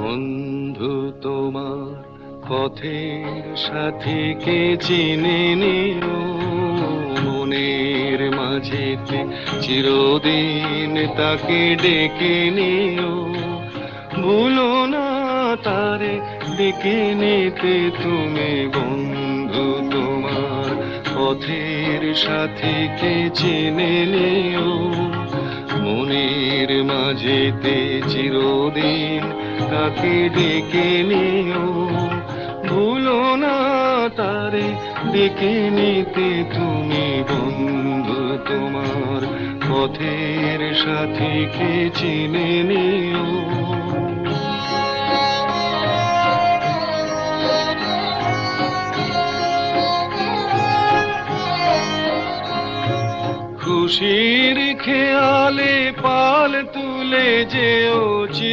বন্ধু তোমার পথের সাথীকে চিনে নিও, মনের মাঝেতে চিরদিন তাকে ডেকে নিও। ভুলো না তারে ডেকে নিতে তুমি, বন্ধু তোমার পথের সাথীকে চিনে নিও, মনের মাঝেতে চিরদিন তাকে ডেকে নিও। ভুলো না তারে ডেকে নিতে তুমি, বন্ধু তোমার পথের সাথীকে চিনে নিও। খুশির খেয়ালে পাল তুলে যেও চির